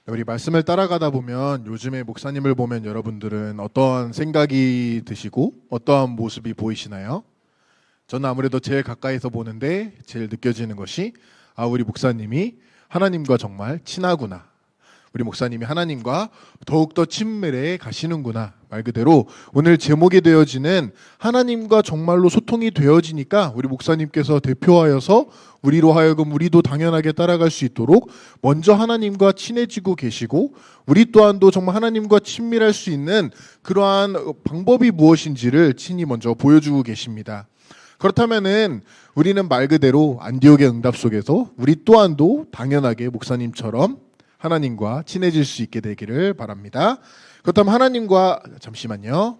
우리 말씀을 따라가다 보면 요즘에 목사님을 보면 여러분들은 어떤 생각이 드시고 어떠한 모습이 보이시나요? 저는 아무래도 제일 가까이서 보는데 제일 느껴지는 것이 우리 목사님이 하나님과 정말 친하구나. 우리 목사님이 하나님과 더욱더 친밀해 가시는구나. 말 그대로 오늘 제목이 되어지는 하나님과 정말로 소통이 되어지니까 우리 목사님께서 대표하여서 우리로 하여금 우리도 당연하게 따라갈 수 있도록 먼저 하나님과 친해지고 계시고 우리 또한도 정말 하나님과 친밀할 수 있는 그러한 방법이 무엇인지를 친히 먼저 보여주고 계십니다. 그렇다면은 우리는 말 그대로 안디옥의 응답 속에서 우리 또한도 당연하게 목사님처럼 하나님과 친해질 수 있게 되기를 바랍니다. 그렇다면 하나님과 잠시만요.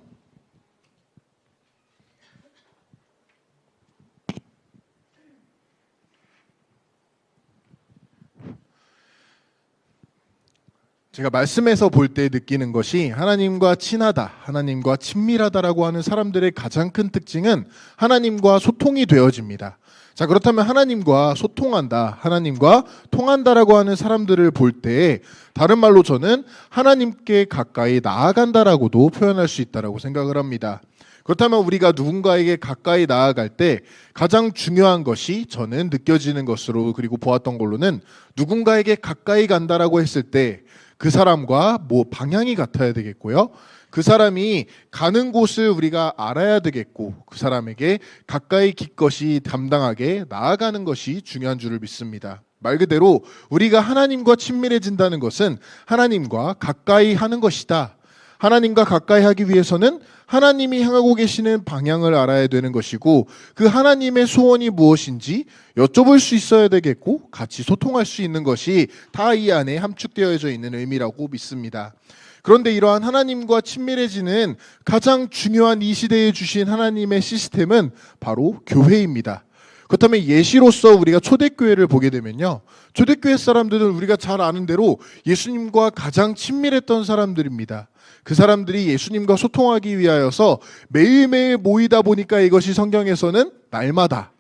제가 말씀에서 볼 때 느끼는 것이 하나님과 친하다, 하나님과 친밀하다라고 하는 사람들의 가장 큰 특징은 하나님과 소통이 되어집니다. 자, 그렇다면 하나님과 소통한다, 하나님과 통한다라고 하는 사람들을 볼 때 다른 말로 저는 하나님께 가까이 나아간다라고도 표현할 수 있다라고 생각을 합니다. 그렇다면 우리가 누군가에게 가까이 나아갈 때 가장 중요한 것이 저는 느껴지는 것으로 그리고 보았던 걸로는 누군가에게 가까이 간다라고 했을 때 그 사람과 방향이 같아야 되겠고요. 그 사람이 가는 곳을 우리가 알아야 되겠고 그 사람에게 가까이 기꺼이 담당하게 나아가는 것이 중요한 줄을 믿습니다. 말 그대로 우리가 하나님과 친밀해진다는 것은 하나님과 가까이 하는 것이다. 하나님과 가까이 하기 위해서는 하나님이 향하고 계시는 방향을 알아야 되는 것이고 그 하나님의 소원이 무엇인지 여쭤볼 수 있어야 되겠고 같이 소통할 수 있는 것이 다 이 안에 함축되어져 있는 의미라고 믿습니다. 그런데 이러한 하나님과 친밀해지는 가장 중요한 이 시대에 주신 하나님의 시스템은 바로 교회입니다. 그렇다면 예시로서 우리가 초대교회를 보게 되면요. 초대교회 사람들은 우리가 잘 아는 대로 예수님과 가장 친밀했던 사람들입니다. 그 사람들이 예수님과 소통하기 위하여서 매일매일 모이다 보니까 이것이 성경에서는 날마다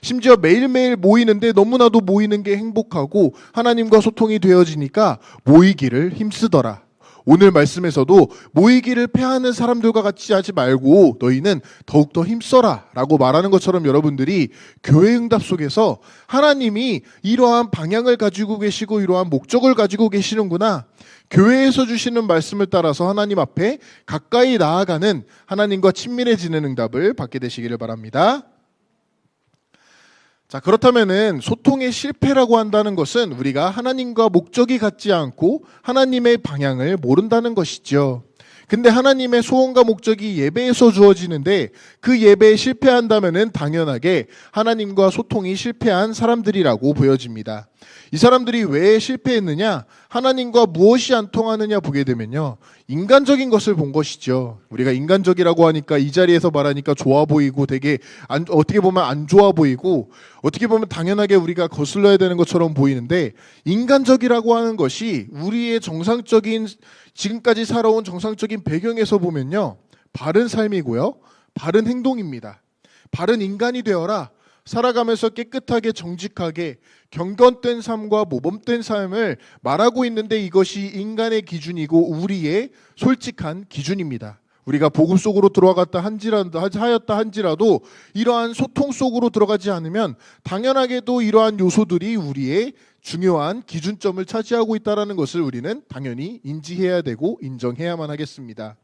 심지어 매일매일 모이는데 너무나도 모이는 게 행복하고 하나님과 소통이 되어지니까 모이기를 힘쓰더라. 오늘 말씀에서도 모이기를 패하는 사람들과 같이 하지 말고 너희는 더욱더 힘써라 라고 말하는 것처럼 여러분들이 교회 응답 속에서 하나님이 이러한 방향을 가지고 계시고 이러한 목적을 가지고 계시는구나. 교회에서 주시는 말씀을 따라서 하나님 앞에 가까이 나아가는 하나님과 친밀해지는 응답을 받게 되시기를 바랍니다. 자, 그렇다면은 소통의 실패라고 한다는 것은 우리가 하나님과 목적이 같지 않고 하나님의 방향을 모른다는 것이죠. 근데 하나님의 소원과 목적이 예배에서 주어지는데 그 예배에 실패한다면은 당연하게 하나님과 소통이 실패한 사람들이라고 보여집니다. 이 사람들이 왜 실패했느냐? 하나님과 무엇이 안 통하느냐 보게 되면요. 인간적인 것을 본 것이죠. 우리가 인간적이라고 하니까 이 자리에서 말하니까 좋아 보이고 되게 어떻게 보면 안 좋아 보이고 어떻게 보면 당연하게 우리가 거슬러야 되는 것처럼 보이는데 인간적이라고 하는 것이 우리의 정상적인 지금까지 살아온 정상적인 배경에서 보면요. 바른 삶이고요. 바른 행동입니다. 바른 인간이 되어라. 살아가면서 깨끗하게 정직하게 경건된 삶과 모범된 삶을 말하고 있는데 이것이 인간의 기준이고 우리의 솔직한 기준입니다. 우리가 복음 속으로 들어갔다 하였다 한지라도 이러한 소통 속으로 들어가지 않으면 당연하게도 이러한 요소들이 우리의 중요한 기준점을 차지하고 있다는 것을 우리는 당연히 인지해야 되고 인정해야만 하겠습니다.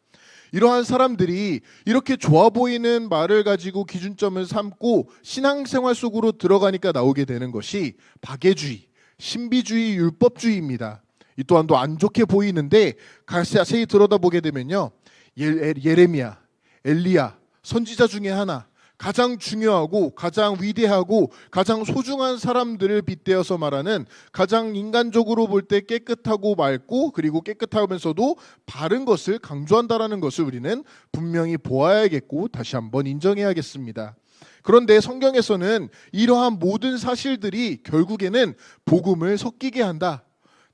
이러한 사람들이 이렇게 좋아 보이는 말을 가지고 기준점을 삼고 신앙생활 속으로 들어가니까 나오게 되는 것이 박애주의, 신비주의, 율법주의입니다. 이 또한도 안 좋게 보이는데 자세히 들여다보게 되면요. 예레미야, 엘리야, 선지자 중에 하나 가장 중요하고 가장 위대하고 가장 소중한 사람들을 빗대어서 말하는 가장 인간적으로 볼 때 깨끗하고 맑고 그리고 깨끗하면서도 바른 것을 강조한다라는 것을 우리는 분명히 보아야겠고 다시 한번 인정해야겠습니다. 그런데 성경에서는 이러한 모든 사실들이 결국에는 복음을 섞이게 한다.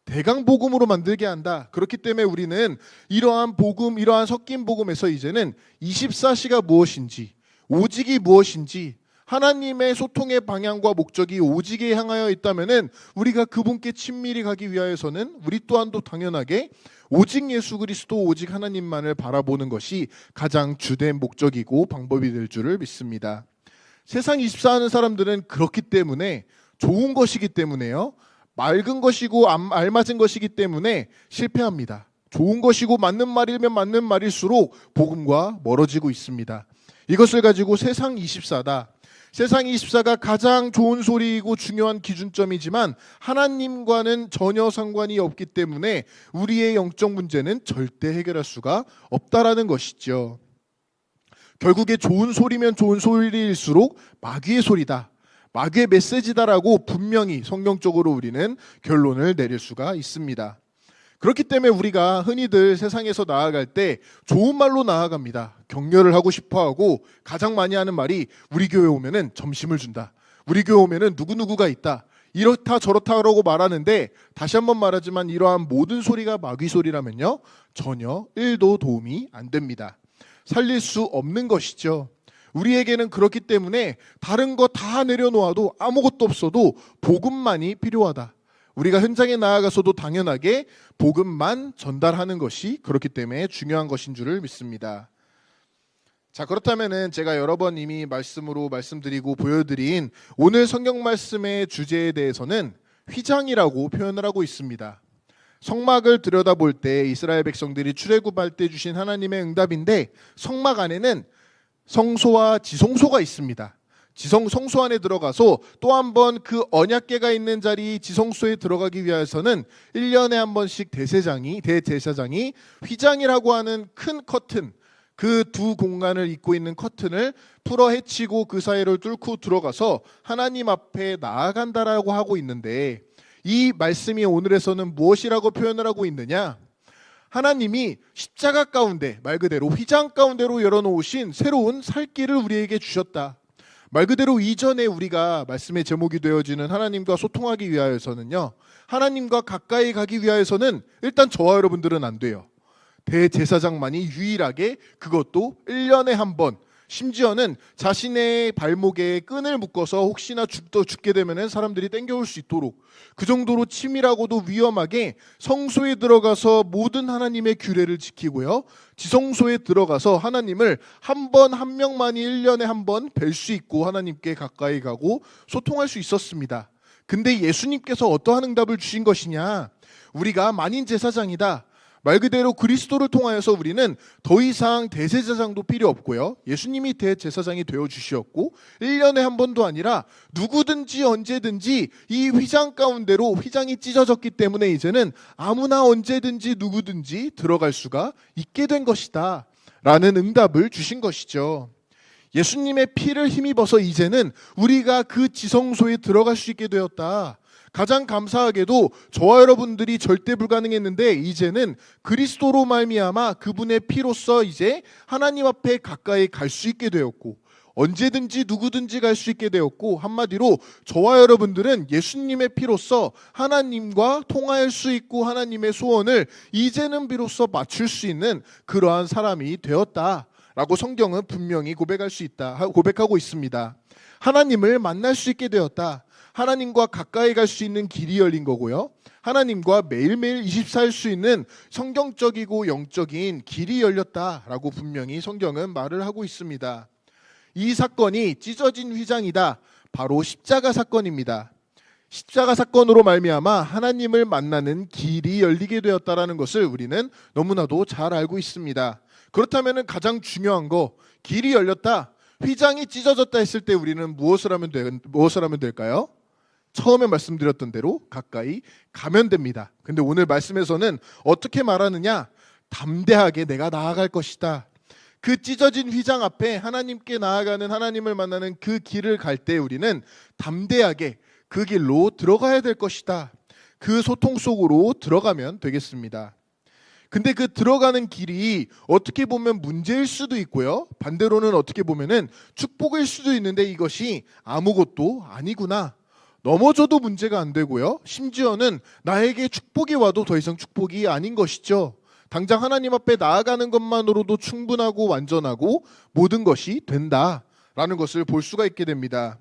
대강복음으로 만들게 한다. 그렇기 때문에 우리는 이러한 복음, 이러한 섞인 복음에서 이제는 24시가 무엇인지 오직이 무엇인지 하나님의 소통의 방향과 목적이 오직에 향하여 있다면은 우리가 그분께 친밀히 가기 위하여서는 우리 또한도 당연하게 오직 예수 그리스도, 오직 하나님만을 바라보는 것이 가장 주된 목적이고 방법이 될 줄을 믿습니다. 세상 24 하는 사람들은 그렇기 때문에, 좋은 것이기 때문에요, 맑은 것이고 알맞은 것이기 때문에 실패합니다. 좋은 것이고 맞는 말이면 맞는 말일수록 복음과 멀어지고 있습니다. 이것을 가지고 세상 24다, 세상 24가 가장 좋은 소리이고 중요한 기준점이지만 하나님과는 전혀 상관이 없기 때문에 우리의 영적 문제는 절대 해결할 수가 없다라는 것이죠. 결국에 좋은 소리면 좋은 소리일수록 마귀의 소리다, 마귀의 메시지다라고 분명히 성경적으로 우리는 결론을 내릴 수가 있습니다. 그렇기 때문에 우리가 흔히들 세상에서 나아갈 때 좋은 말로 나아갑니다. 격려를 하고 싶어하고 가장 많이 하는 말이 우리 교회 오면은 점심을 준다, 우리 교회 오면은 누구누구가 있다, 이렇다 저렇다라고 말하는데, 다시 한번 말하지만 이러한 모든 소리가 마귀 소리라면요 전혀 1도 도움이 안 됩니다. 살릴 수 없는 것이죠. 우리에게는 그렇기 때문에 다른 거 다 내려놓아도 아무것도 없어도 복음만이 필요하다. 우리가 현장에 나아가서도 당연하게 복음만 전달하는 것이 그렇기 때문에 중요한 것인 줄을 믿습니다. 자, 그렇다면은 제가 여러 번 이미 말씀으로 말씀드리고 보여드린 오늘 성경 말씀의 주제에 대해서는 휘장이라고 표현을 하고 있습니다. 성막을 들여다볼 때 이스라엘 백성들이 출애굽할 때 주신 하나님의 응답인데, 성막 안에는 성소와 지성소가 있습니다. 성소 안에 들어가서 또 한 번 그 언약궤가 있는 자리 지성소에 들어가기 위해서는 1년에 한 번씩 대제사장이 휘장이라고 하는 큰 커튼, 그 두 공간을 잇고 있는 커튼을 풀어 헤치고 그 사이를 뚫고 들어가서 하나님 앞에 나아간다라고 하고 있는데, 이 말씀이 오늘에서는 무엇이라고 표현을 하고 있느냐? 하나님이 십자가 가운데, 말 그대로 휘장 가운데로 열어놓으신 새로운 살 길을 우리에게 주셨다. 말 그대로 이전에 우리가 말씀의 제목이 되어지는 하나님과 소통하기 위하여서는요, 하나님과 가까이 가기 위하여서는 일단 저와 여러분들은 안 돼요. 대제사장만이 유일하게, 그것도 1년에 한 번, 심지어는 자신의 발목에 끈을 묶어서 혹시나 죽게 되면 사람들이 땡겨올 수 있도록, 그 정도로 치밀하고도 위험하게 성소에 들어가서 모든 하나님의 규례를 지키고요, 지성소에 들어가서 하나님을 한 명만이 1년에 한 번 뵐 수 있고 하나님께 가까이 가고 소통할 수 있었습니다. 근데 예수님께서 어떠한 응답을 주신 것이냐? 우리가 만인 제사장이다, 말 그대로 그리스도를 통하여서 우리는 더 이상 대제사장도 필요 없고요, 예수님이 대제사장이 되어주셨고 1년에 한 번도 아니라 누구든지 언제든지 이 휘장 가운데로, 휘장이 찢어졌기 때문에 이제는 아무나 언제든지 누구든지 들어갈 수가 있게 된 것이다 라는 응답을 주신 것이죠. 예수님의 피를 힘입어서 이제는 우리가 그 지성소에 들어갈 수 있게 되었다. 가장 감사하게도 저와 여러분들이 절대 불가능했는데 이제는 그리스도로 말미암아 그분의 피로써 이제 하나님 앞에 가까이 갈 수 있게 되었고, 언제든지 누구든지 갈 수 있게 되었고, 한마디로 저와 여러분들은 예수님의 피로써 하나님과 통할 수 있고 하나님의 소원을 이제는 비로소 맞출 수 있는 그러한 사람이 되었다라고 성경은 분명히 고백하고 있습니다. 하나님을 만날 수 있게 되었다. 하나님과 가까이 갈 수 있는 길이 열린 거고요, 하나님과 매일매일 24일 수 있는 성경적이고 영적인 길이 열렸다라고 분명히 성경은 말을 하고 있습니다. 이 사건이 찢어진 휘장이다, 바로 십자가 사건입니다. 십자가 사건으로 말미암아 하나님을 만나는 길이 열리게 되었다라는 것을 우리는 너무나도 잘 알고 있습니다. 그렇다면 가장 중요한 거, 길이 열렸다, 휘장이 찢어졌다 했을 때 우리는 무엇을 하면 될까요? 처음에 말씀드렸던 대로 가까이 가면 됩니다. 근데 오늘 말씀에서는 어떻게 말하느냐? 담대하게 내가 나아갈 것이다. 그 찢어진 휘장 앞에 하나님께 나아가는, 하나님을 만나는 그 길을 갈 때 우리는 담대하게 그 길로 들어가야 될 것이다. 그 소통 속으로 들어가면 되겠습니다. 근데 그 들어가는 길이 어떻게 보면 문제일 수도 있고요, 반대로는 어떻게 보면은 축복일 수도 있는데 이것이 아무것도 아니구나, 넘어져도 문제가 안 되고요, 심지어는 나에게 축복이 와도 더 이상 축복이 아닌 것이죠. 당장 하나님 앞에 나아가는 것만으로도 충분하고 완전하고 모든 것이 된다 라는 것을 볼 수가 있게 됩니다.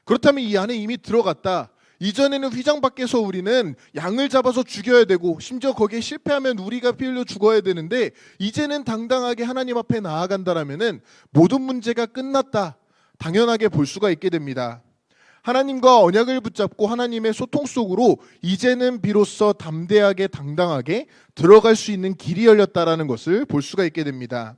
그렇다면 이 안에 이미 들어갔다. 이전에는 휘장 밖에서 우리는 양을 잡아서 죽여야 되고 심지어 거기에 실패하면 우리가 피 흘려 죽어야 되는데 이제는 당당하게 하나님 앞에 나아간다라면은 모든 문제가 끝났다. 당연하게 볼 수가 있게 됩니다. 하나님과 언약을 붙잡고 하나님의 소통 속으로 이제는 비로소 담대하게 당당하게 들어갈 수 있는 길이 열렸다라는 것을 볼 수가 있게 됩니다.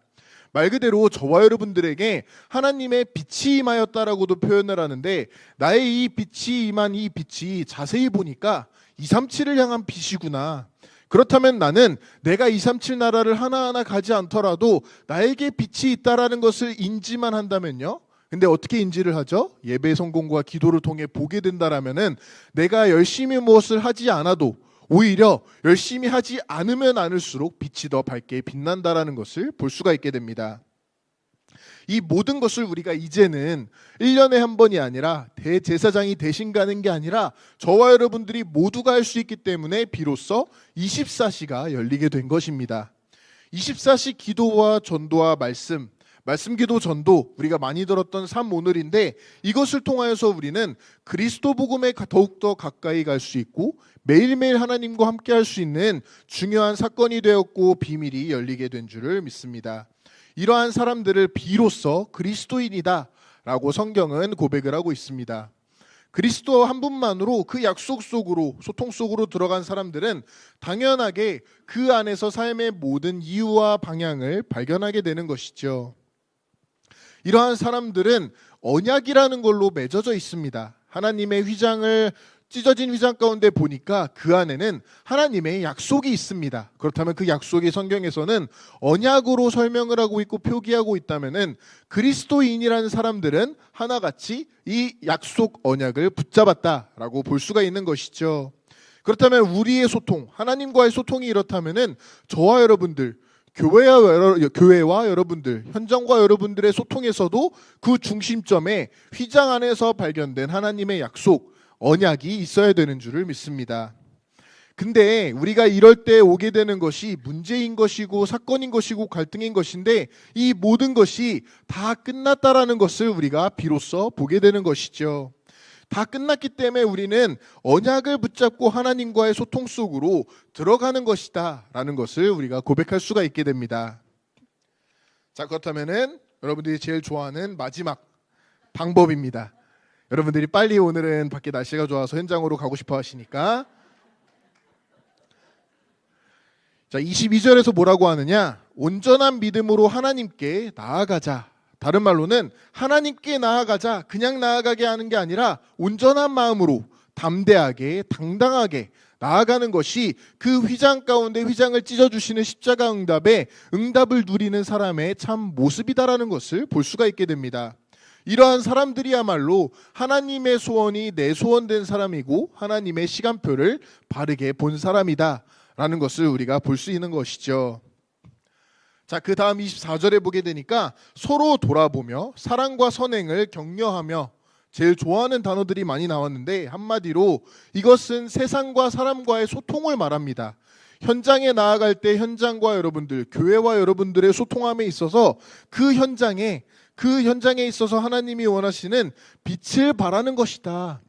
말 그대로 저와 여러분들에게 하나님의 빛이 임하였다라고도 표현을 하는데 나의 이 빛이 임한 이 빛이 자세히 보니까 237을 향한 빛이구나. 그렇다면 나는 내가 237 나라를 하나하나 가지 않더라도 나에게 빛이 있다라는 것을 인지만 한다면요. 근데 어떻게 인지를 하죠? 예배 성공과 기도를 통해 보게 된다라면은 내가 열심히 무엇을 하지 않아도 오히려 열심히 하지 않으면 않을수록 빛이 더 밝게 빛난다라는 것을 볼 수가 있게 됩니다. 이 모든 것을 우리가 이제는 1년에 한 번이 아니라 대제사장이 대신 가는 게 아니라 저와 여러분들이 모두가 할 수 있기 때문에 비로소 24시가 열리게 된 것입니다. 24시 기도와 전도와 말씀 기도 전도 우리가 많이 들었던 삶 오늘인데 이것을 통하여서 우리는 그리스도 복음에 더욱더 가까이 갈 수 있고 매일매일 하나님과 함께 할 수 있는 중요한 사건이 되었고 비밀이 열리게 된 줄을 믿습니다. 이러한 사람들을 비로소 그리스도인이다 라고 성경은 고백을 하고 있습니다. 그리스도 한 분만으로 그 약속 속으로 소통 속으로 들어간 사람들은 당연하게 그 안에서 삶의 모든 이유와 방향을 발견하게 되는 것이죠. 이러한 사람들은 언약이라는 걸로 맺어져 있습니다. 하나님의 휘장을 찢어진 휘장 가운데 보니까 그 안에는 하나님의 약속이 있습니다. 그렇다면 그 약속이 성경에서는 언약으로 설명을 하고 있고 표기하고 있다면은 그리스도인이라는 사람들은 하나같이 이 약속 언약을 붙잡았다라고 볼 수가 있는 것이죠. 그렇다면 우리의 소통, 하나님과의 소통이 이렇다면은 저와 여러분들 교회와 여러분들, 현장과 여러분들의 소통에서도 그 중심점에 휘장 안에서 발견된 하나님의 약속, 언약이 있어야 되는 줄을 믿습니다. 근데 우리가 이럴 때 오게 되는 것이 문제인 것이고 사건인 것이고 갈등인 것인데 이 모든 것이 다 끝났다라는 것을 우리가 비로소 보게 되는 것이죠. 다 끝났기 때문에 우리는 언약을 붙잡고 하나님과의 소통 속으로 들어가는 것이다 라는 것을 우리가 고백할 수가 있게 됩니다. 자, 그렇다면은 여러분들이 제일 좋아하는 마지막 방법입니다. 여러분들이 빨리 오늘은 밖에 날씨가 좋아서 현장으로 가고 싶어 하시니까 자, 22절에서 뭐라고 하느냐? 온전한 믿음으로 하나님께 나아가자. 다른 말로는 하나님께 나아가자, 그냥 나아가게 하는 게 아니라 온전한 마음으로 담대하게 당당하게 나아가는 것이 그 휘장 가운데 휘장을 찢어주시는 십자가 응답을 누리는 사람의 참 모습이다라는 것을 볼 수가 있게 됩니다. 이러한 사람들이야말로 하나님의 소원이 내 소원된 사람이고 하나님의 시간표를 바르게 본 사람이다 라는 것을 우리가 볼 수 있는 것이죠. 자, 그 다음 24절에 보게 되니까 서로 돌아보며 사랑과 선행을 격려하며 제일 좋아하는 단어들이 많이 나왔는데 한마디로 이것은 세상과 사람과의 소통을 말합니다. 현장에 나아갈 때 현장과 여러분들, 교회와 여러분들의 소통함에 있어서 그 현장에 있어서 하나님이 원하시는 빛을 발하는 것이다.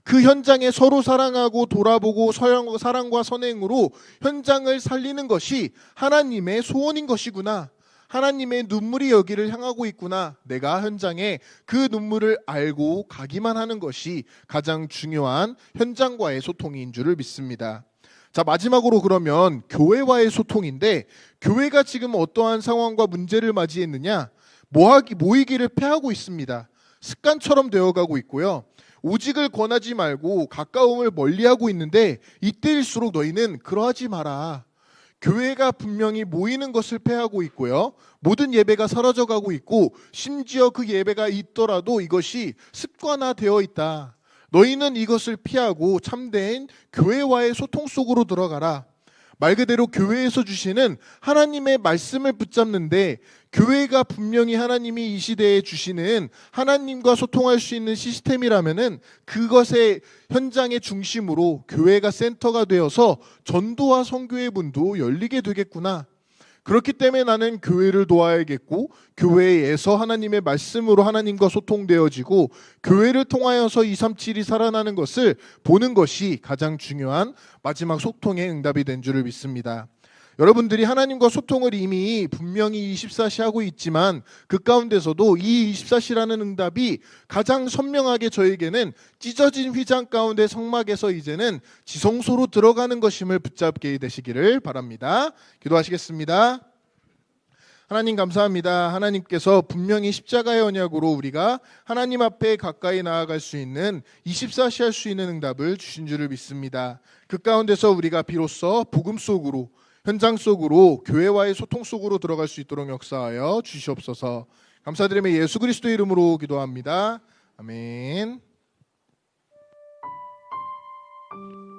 그 현장에 서로 사랑하고 돌아보고 사랑과 선행으로 현장을 살리는 것이 하나님의 소원인 것이구나. 하나님의 눈물이 여기를 향하고 있구나. 내가 현장에 그 눈물을 알고 가기만 하는 것이 가장 중요한 현장과의 소통인 줄을 믿습니다. 자, 마지막으로 그러면 교회와의 소통인데 교회가 지금 어떠한 상황과 문제를 맞이했느냐? 모이기를 패하고 있습니다. 습관처럼 되어가고 있고요. 오직을 권하지 말고 가까움을 멀리하고 있는데 이때일수록 너희는 그러하지 마라. 교회가 분명히 모이는 것을 패하고 있고요. 모든 예배가 사라져가고 있고 심지어 그 예배가 있더라도 이것이 습관화되어 있다. 너희는 이것을 피하고 참된 교회와의 소통 속으로 들어가라. 말 그대로 교회에서 주시는 하나님의 말씀을 붙잡는데 교회가 분명히 하나님이 이 시대에 주시는 하나님과 소통할 수 있는 시스템이라면은 그것의 현장의 중심으로 교회가 센터가 되어서 전도와 선교의 문도 열리게 되겠구나. 그렇기 때문에 나는 교회를 도와야겠고, 교회에서 하나님의 말씀으로 하나님과 소통되어지고, 교회를 통하여서 237이 살아나는 것을 보는 것이 가장 중요한 마지막 소통의 응답이 된 줄을 믿습니다. 여러분들이 하나님과 소통을 이미 분명히 24시 하고 있지만 그 가운데서도 이 24시라는 응답이 가장 선명하게 저에게는 찢어진 휘장 가운데 성막에서 이제는 지성소로 들어가는 것임을 붙잡게 되시기를 바랍니다. 기도하시겠습니다. 하나님 감사합니다. 하나님께서 분명히 십자가의 언약으로 우리가 하나님 앞에 가까이 나아갈 수 있는 24시 할 수 있는 응답을 주신 줄을 믿습니다. 그 가운데서 우리가 비로소 복음 속으로, 현장 속으로, 교회와의 소통 속으로 들어갈 수 있도록 역사하여 주시옵소서. 감사드리며 예수 그리스도의 이름으로 기도합니다. 아멘.